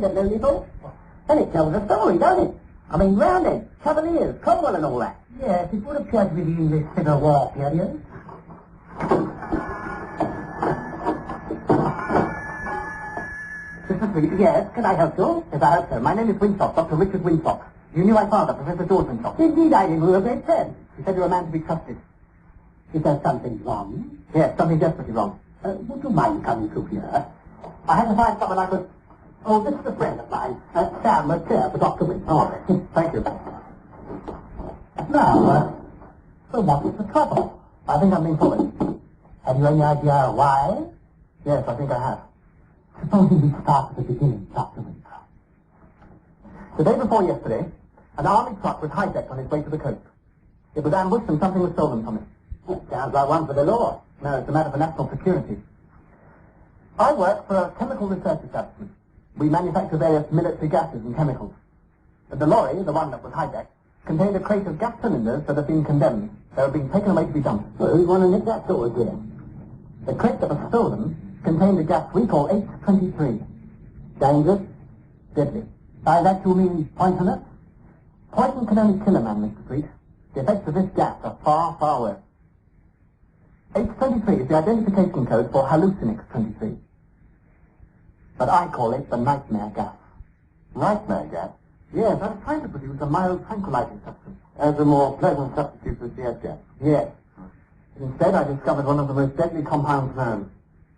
get no before. Then it tells a story, don't it? I mean, Roundhead, Cavaliers, Cromwell and all that. Yes, it would have judged with the English Civil War period. Mr. Street, yes, can I help you? Yes, I hope so. My name is Winthrop, Dr. Richard Winthrop. You knew my father, Professor George Winthrop. Indeed I did, we were great friends. He said you were a man to be trusted. Is there something wrong? Yes, something desperately wrong. Would you mind coming through here? I had to find someone I could... Oh, this is a friend of mine, Sam, a chair for Dr. Winthrop. Oh, thank you. Now, so what is the trouble? I think I'm being followed. Have you any idea why? Yes, I think I have. Supposing we start at the beginning, Dr. Winthrop. The day before yesterday, an army truck was hijacked on its way to the coast. It was ambushed and something was stolen from it. That sounds like one for the law. No, it's a matter for national security. I work for a chemical research establishment. We manufacture various military gases and chemicals. The lorry, the one that was hijacked, contained a crate of gas cylinders that have been condemned. They were being taken away to be dumped. Well, who'd want to nick that sort of gear? The crate that was stolen contained a gas we call H23. Dangerous? Deadly. By that you mean poisonous? Poison can only kill a man, Mr. Street. The effects of this gas are far, far worse. H23 is the identification code for hallucinix 23. But I call it the nightmare gas. Nightmare gas? Yes, I was trying to produce a mild tranquilizing substance. As a more pleasant substitute for CS gas? Yes. Instead, I discovered one of the most deadly compounds known.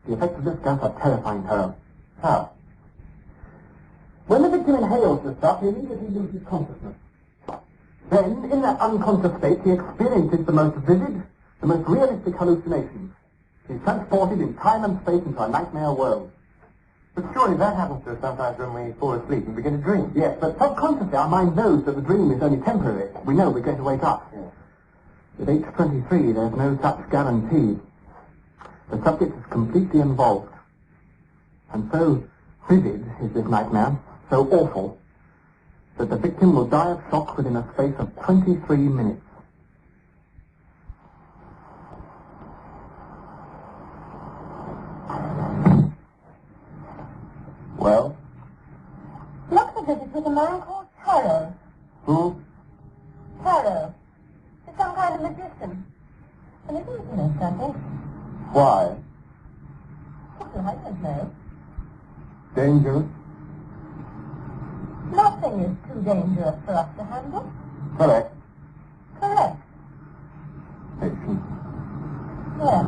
The effects of this gas are terrifying, Harold. How? When the victim inhales the stuff, he immediately loses consciousness. Then, in that unconscious state, he experiences the most vivid, the most realistic hallucinations. He's transported in time and space into a nightmare world. But surely that happens to us sometimes when we fall asleep and begin to dream. Yes, but subconsciously our mind knows that the dream is only temporary. We know we're going to wake up. Yes. With H23, there's no such guarantee. The subject is completely involved. And so vivid is this nightmare, so awful, that the victim will die of shock within a space of 23 minutes. Well? Looks as if it was a man called Taro. Who? Taro. He's some kind of magician. And it is, you know, something. Why? Well, I don't know. Dangerous? Nothing is too dangerous for us to handle. Correct. Correct. Patient. Yes.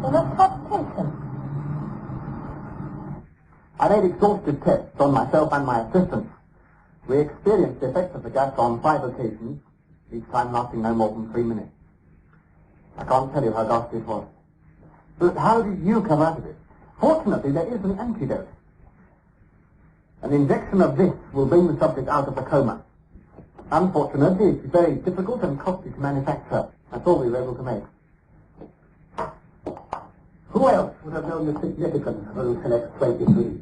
We must have patience. I made exhaustive tests on myself and my assistants. We experienced the effects of the gas on 5 occasions, each time lasting no more than 3 minutes. I can't tell you how ghastly it was. But how did you come out of it? Fortunately, there is an antidote. An injection of this will bring the subject out of the coma. Unfortunately, it's very difficult and costly to manufacture. That's all we were able to make. Who else would have known the significance of hallucinix 23?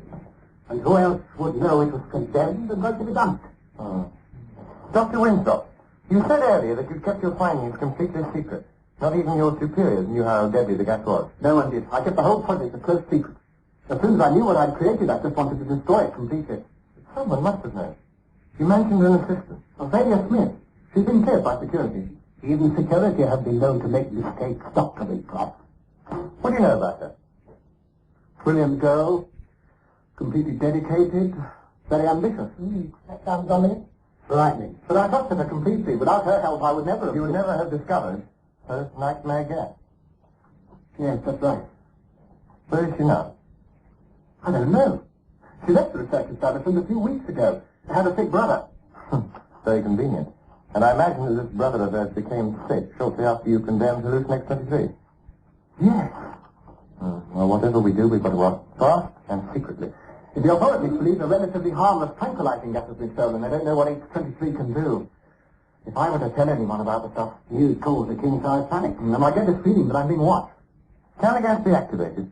And who else would know it was condemned and going to be dumped? Dr. Winthrop, you said earlier that you kept your findings completely secret. Not even your superiors knew how deadly the gas was. No one did. I kept the whole project a close secret. As soon as I knew what I'd created, I just wanted to destroy it completely. Someone must have known. You mentioned an assistant. Ophelia Smith. She's been cleared by security. Even security have been known to make mistakes, Dr. Winthrop. What do you know about her? Brilliant girl, completely dedicated, very ambitious. That sounds ominous. Frightening. But I trusted her completely. Without her help, I would never have... You would never have discovered her nightmare gas. Yes, that's right. Where is she now? I don't know. She left the research establishment a few weeks ago. I had a sick brother. Very convenient. And I imagine that this brother of hers became sick shortly after you condemned hallucinix 23. Yes. Well, whatever we do, we've got to work fast and secretly. If the authorities believe a relatively harmless tranquilizing gas has been stolen, they don't know what H23 can do. If I were to tell anyone about the stuff, you'd cause a king-size panic. And I get this feeling that I'm being watched. Can the gas be activated?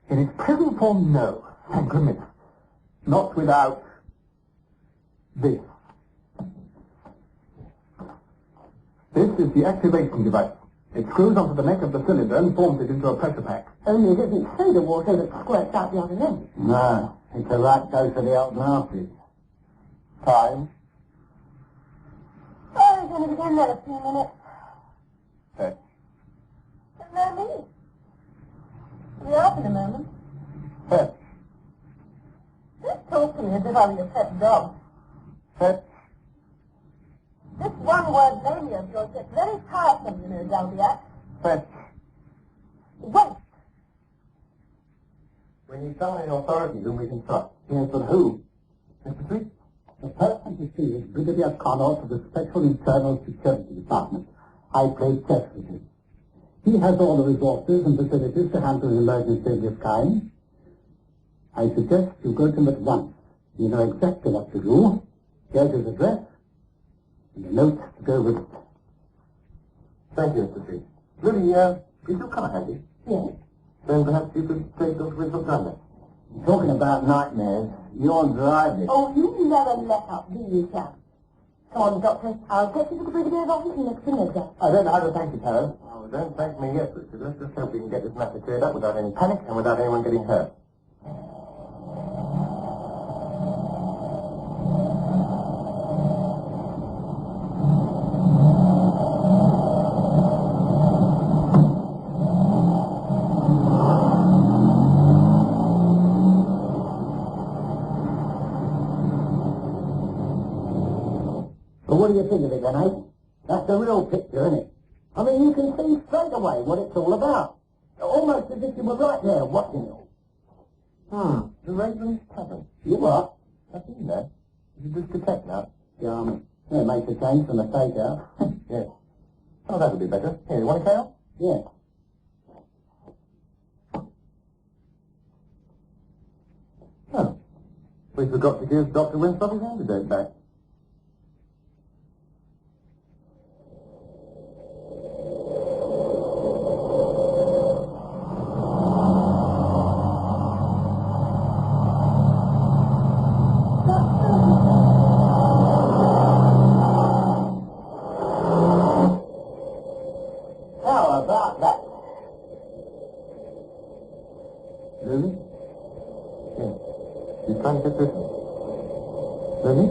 In its present form, no. Thank goodness. Not without this. This is the activation device. It screws onto the neck of the cylinder and forms it into a pressure pack. Only it isn't soda water that squirts out the other end. No, It's a right go for the old nasties. Time? Oh, he's going to be in there a few minutes. Fetch. Don't know me. Be out in a moment. Fetch. Just talk to me as if I were your pet dog. Fetch. This one-word mania of yours gets very tiresome, you know, Dalbiac. Fetch. Wait. When you summon an authority whom we can trust. Yes, but who? Mr. Sweet? The person to see is Brigadier Connor of the Special Internal Security Department. I play chess with him. He has all the resources and facilities to handle an emergency of this kind. I suggest you go to him at once. You know exactly what to do. Here's his address, and a note to go with it. Thank you, Mr. Sweet. Really, is your car handy? Yes. Then perhaps you could take Dr. Winslow down there. Talking about nightmares, you're driving. Oh, you never let up, do you, Sam? Come on, Doctor. I'll get you to the Brigadier's office next to later. I don't know how to thank you, Taro. Oh, don't thank me yet, Richard. Let's just hope we can get this matter cleared up without any panic and without anyone getting hurt. What do you think of it, then, eh? That's the real picture, isn't it? I mean, you can see straight away what it's all about. Almost as if you were right there watching it. The Raven's Tavern. You what? I've been there. Is it just detect now? Yeah, it makes a change from the stakeout. Yes. Oh, that would be better. Here, you want a tail? Yeah. Oh. We forgot to give Dr. Winslow his antidote back. How about that? Lily? Yes. She's trying to get this one. Lily?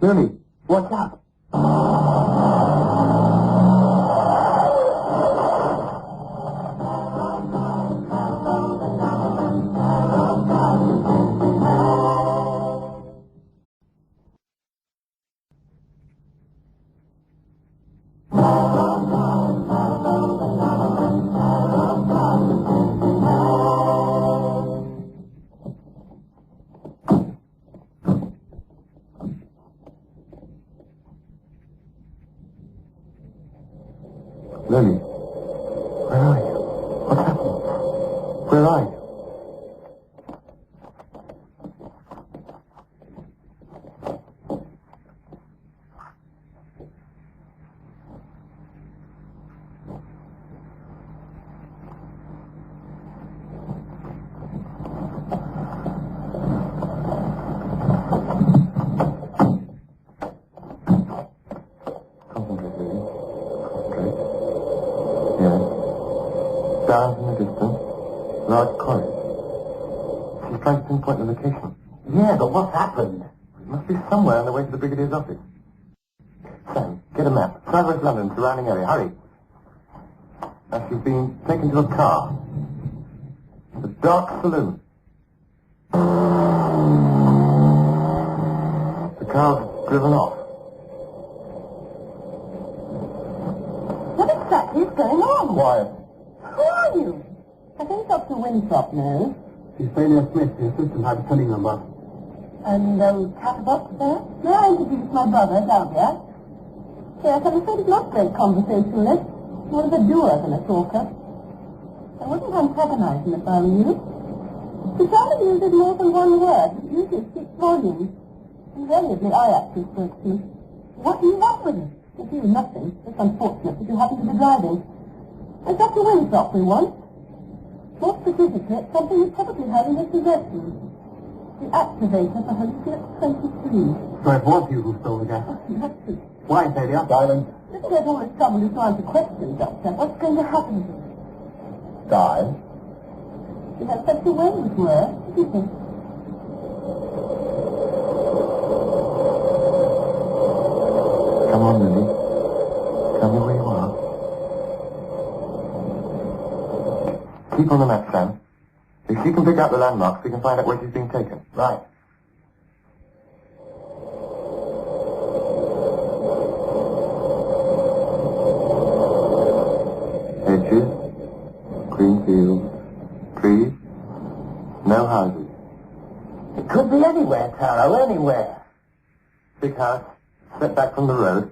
Lily, What's up? Lily, where are you? What's happening? Where are you? Concentrate, Lily. Concentrate. Yes. Down in the distance. Large corridor. She's trying to pinpoint the location. Yeah, but what's happened? It must be somewhere on the way to the Brigadier's office. Sam, get a map. Traverse London, surrounding area. Hurry. Now she's been taken to a car. The dark saloon. The car's driven off. What exactly is going on? Quiet. Who are you? I think Dr. Winthrop knows. She's Failure Smith, the assistant hypertonic number. And those catterbox there? May I introduce my brother, Dalbiac? Yes, I'm afraid he's not a great conversationalist. More of a doer than a talker. I wouldn't antagonize him if I were you. He seldom uses more than one word. He usually speaks volumes. Invariably, I actually spoke to him. What do you want with him? If you nothing, it's unfortunate that you happen to be driving. It's Dr. Winthrop we want. More specifically, it's something you probably have in his possession. The activator for Hallucinate 23. So it was you who stole the gas. That's it. Why, Failure? Silence. Listen, there's all this trouble to answer questions, Doctor. What's going to happen to him? Died? She had such a way with words, didn't she? Come on, Lily. Tell me where you are. Keep on the map, Sam. If she can pick out the landmarks, we can find out where she's being taken. Right. Hedges, green fields, trees, no houses. It could be anywhere, Taro, anywhere. Big house, set back from the road.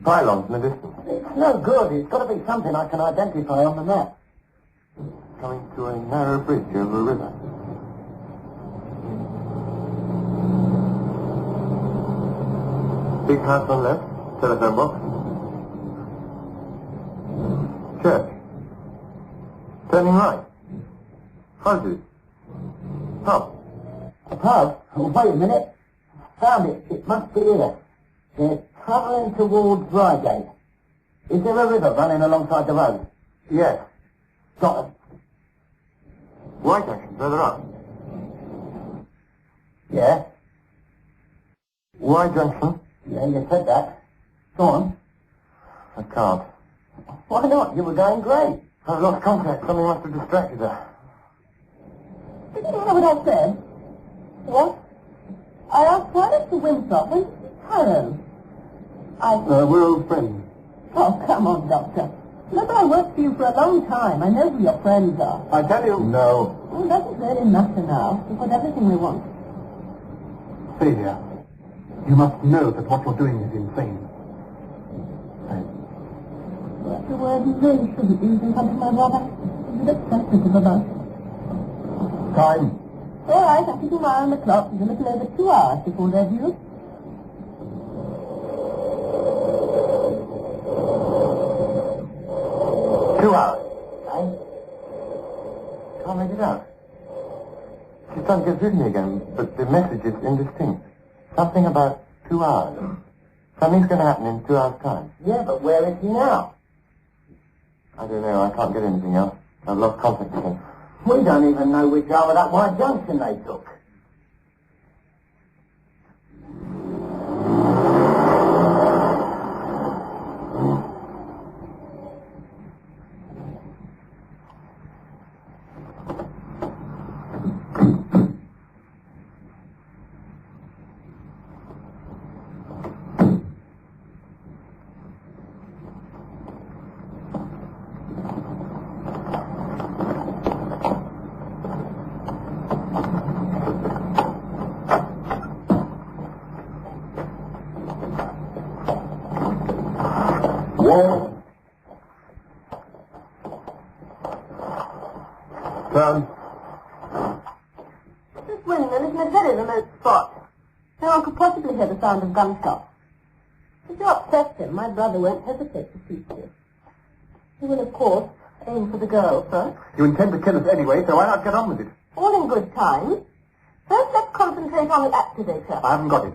Pylons in the distance. It's no good. It's got to be something I can identify on the map. Coming to a narrow bridge over a river. Big house on left, telephone box. Church. Turning right. Houses. Pub. A pub? Oh, wait a minute. Found it. It must be here. They're travelling towards Reigate. Is there a river running alongside the road? Yes. Got it. Y junction, further up. Yeah? Y junction? Yeah, you said that. Go on. I can't. Why not? You were going great. I've lost contact. Something must have distracted her. Did you hear what I said? What? I asked why Mr. Winthrop went to Harrow. We're old friends. Oh, come on, Doctor. Look, I worked for you for a long time. I know who your friends are. I tell you. No. Well, it doesn't really matter now. We've got everything we want. Celia, you must know that what you're doing is insane. That's a word you really shouldn't use in front of my brother. He's a bit sensitive about it. Time. All right, I'll keep an eye on the clock. It's a little over 2 hours before their due. 2 hours. Can't make it out. She's trying to get through to me again, but the message is indistinct. Something about 2 hours. Something's going to happen in 2 hours' time. Yeah, but where is he now? I don't know. I can't get anything else. I've lost contact with him. We don't even know which hour that white junction they took. This windmill is in a very remote spot. No one could possibly hear the sound of gunshots. If you upset him, my brother won't hesitate to shoot you. He will, of course, aim for the girl first. You intend to kill us anyway, so why not get on with it? All in good time. First, let's concentrate on the activator. I haven't got it.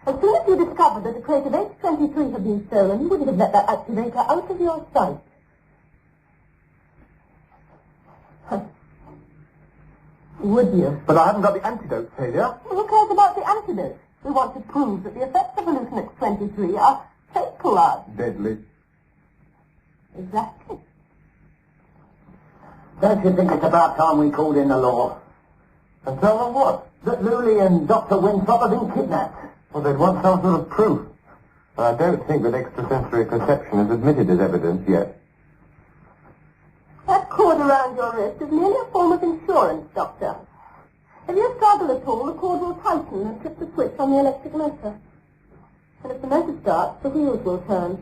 As soon as you discovered that the crate of H-23 had been stolen, you wouldn't have let that activator out of your sight. Would you? But I haven't got the antidote, Celia. Who cares about the antidote? We want to prove that the effects of hallucinox 23 are fatal to us. Deadly. Exactly. Don't you think it's about time we called in the law? And tell them what? That Lully and Dr. Winthrop have been kidnapped. Well, they'd want some sort of proof. I don't think that extrasensory perception is admitted as evidence yet. That cord around your wrist is merely a form of insurance, Doctor. If you struggle at all, the cord will tighten and flip the switch on the electric motor. And if the motor starts, the wheels will turn.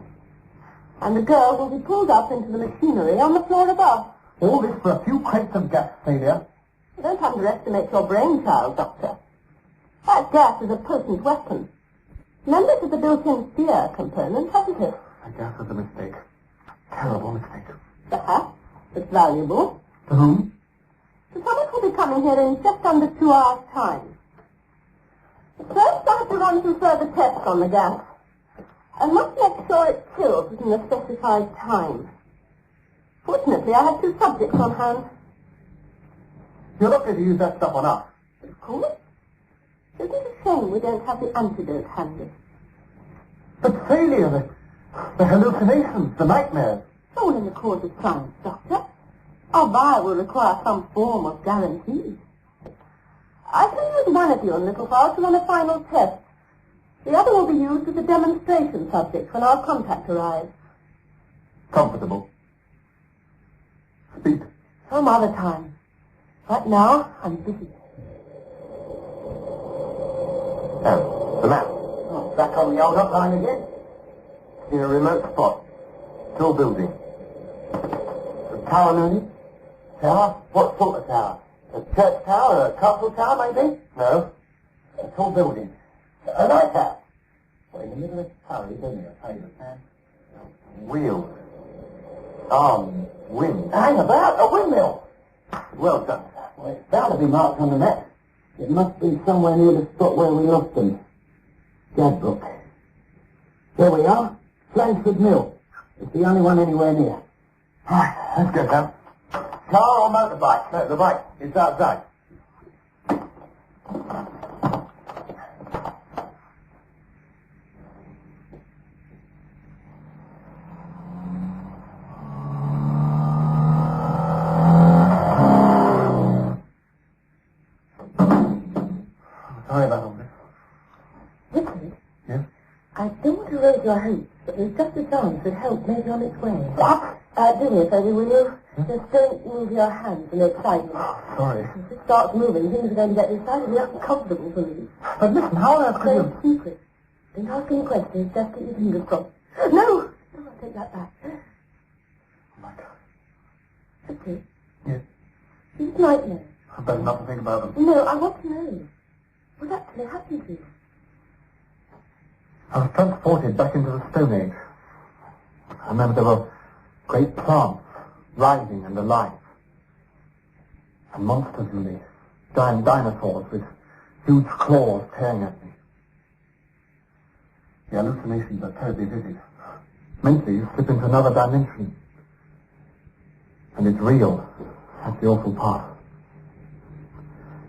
And the girl will be pulled up into the machinery on the floor above. All this for a few crates of gas, Celia. Don't underestimate your brainchild, Doctor. That gas is a potent weapon. Remember it is a built-in fear component, hasn't it? The gas was a mistake. Terrible mistake. Perhaps. It's valuable. To whom? So someone will be coming here in just under 2 hours' time. But first I have to run some further tests on the gas. I must make sure it kills within the specified time. Fortunately, I had two subjects on hand. You're not going to use that stuff on us. Of course. Isn't it a shame we don't have the antidote handy? But failure, the hallucinations, the nightmares. It's all in the course of science, Doctor. Our buyer will require some form of guarantee. I can use one of your little files to run a final test. The other will be used as a demonstration subject when our contact arrives. Comfortable. Speak. Some other time. Right now, I'm busy. Oh, the map. Oh, back on the old hotline again? In a remote spot. Tall building. The tower, Looney? Tower? What sort of tower? A church tower? A castle tower, maybe? No. A tall building. A lighthouse. Well, in the middle of the tower, you do me a favour, Sam. Wheels. Arms. Wind. Hang about, a windmill. Well done. Well, it's bound to be marked on the map. It must be somewhere near the spot where we lost them. Gadbook. There we are. Flansford Mill. It's the only one anywhere near. Right, let's go, Sam. Car or motorbike? No, the bike. It's outside. Sorry about all this. Richard, Yes? I don't want to raise your hopes, but there's just a chance that help may be on its way. What? Do me a favor, will you? Just don't move your hands in excitement. Sorry. If it starts moving, things are going to get decidedly uncomfortable for me. But listen, how on earth could you... So secret. Don't ask any questions, just keep your fingers crossed. No! No, I'll take that back. Oh, my God. Okay. Yes. These nightmares. I better not think about them. No, I want to know. What actually happened to you? I was transported back into the Stone Age. I remember there were great plants, rising and alive. And monsters really, giant dinosaurs with huge claws tearing at me. The hallucinations are terribly vivid. Mentally, you slip into another dimension. And it's real. That's the awful part.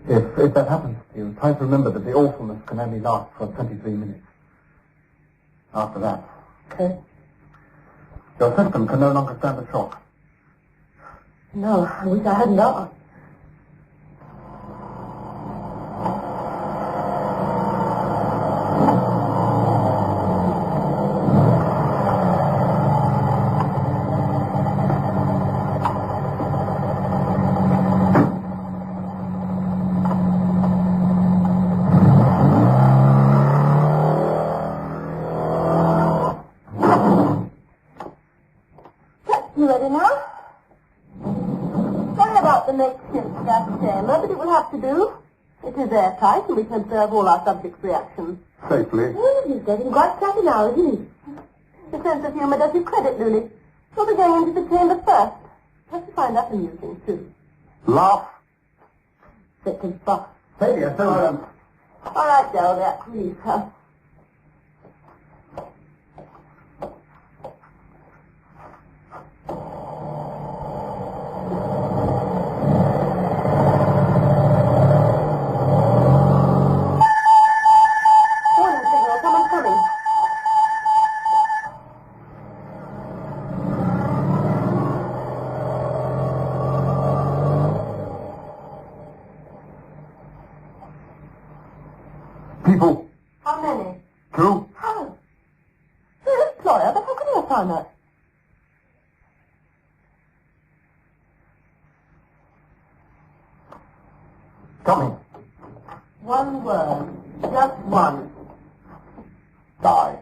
If that happens to you, try to remember that the awfulness can only last for 23 minutes. After that, Okay. your system can no longer stand the shock. No, I wish I hadn't asked. You ready now? Sorry about the makeshift gas chamber, but it will have to do. It is airtight, and we can observe all our subjects' reactions. Safely. Well, he's getting quite chatty now, isn't he? The sense of humour does you credit, Lily. You'll be going into the chamber first. Perhaps you find that amusing, too. Laugh. Thick and fast. Failure, so All right, Delbert, please, her. Warning signal, someone's coming. people. How many? 2. How? You're an employer, but how can you have found that? Coming. One word. Just one. Die.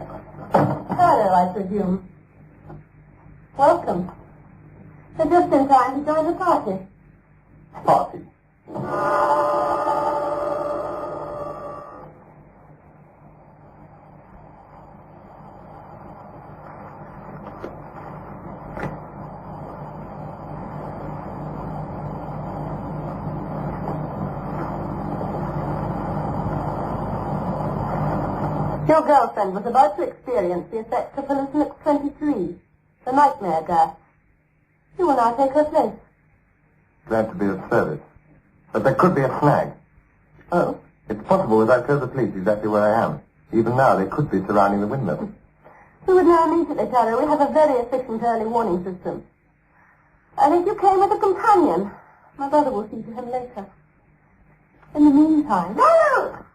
Hello, I presume. Welcome. You're just in time to join the party. Party. Your girlfriend was about to experience the effects of hallucinix 23, the nightmare gas. You will now take her place. Glad to be of service. But there could be a snag. Oh? It's possible without told the police exactly where I am. Even now, they could be surrounding the windmill. We would know immediately, Tara. We have a very efficient early warning system. I think you came with a companion. My brother will see to him later. In the meantime... No!